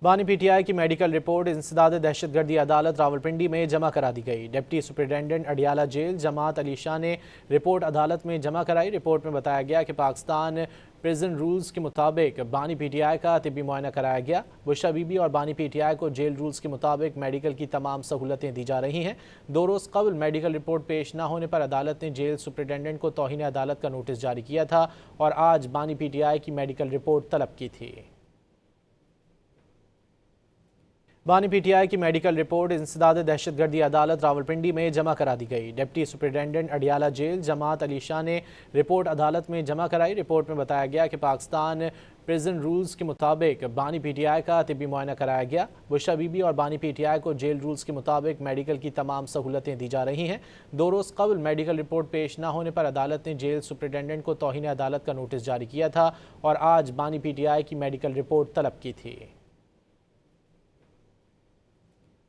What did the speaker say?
बानी पीटीआई की medical report इंसदाद दहशतगर्दी अदालत रावलपिंडी में जमा करा दी गई। डिप्टी सुपरिटेंडेंट अडियाला जेल जमात अली शाह ने रिपोर्ट अदालत में जमा कराई। रिपोर्ट में बताया गया कि पाकिस्तान प्रिजन रूल्स के मुताबिक बानी पीटीआई का तिब्बी मुआयना कराया गया। बुशरा बीबी और बानी पीटीआई को जेल रूल्स के मुताबिक मेडिकल की तमाम सहूलतें दी जा रही हैं। 2 रोज़ कबल मेडिकल रिपोर्ट पेश न होने पर अदालत ने जेल सुपरिटेंडेंट को तौहीन अदालत का नोटिस जारी किया था और आज बानी पीटीआई की मेडिकल रिपोर्ट तलब की थी। बानी पीटीआई की मेडिकल रिपोर्ट इंसदाद दहशतगर्दी अदालत रावलपिंडी में जमा करा दी गई। डिप्टी सुपरिटेंडेंट अडियाला जेल जमात अली शाह ने रिपोर्ट अदालत में जमा कराई। रिपोर्ट में बताया गया कि पाकिस्तान प्रिजन रूल्स के मुताबिक बानी पीटीआई का तिब्बी मुआयना कराया गया। बुशरा बीबी और बानी पीटीआई को जेल रूल्स के मुताबिक मेडिकल की तमाम सहूलतें दी जा रही हैं। 2 रोज़ कबल मेडिकल रिपोर्ट पेश न होने पर अदालत ने जेल सुपरिटेंडेंट को तौहीन अदालत का नोटिस जारी किया था और आज बानी पीटीआई की मेडिकल रिपोर्ट तलब की थी।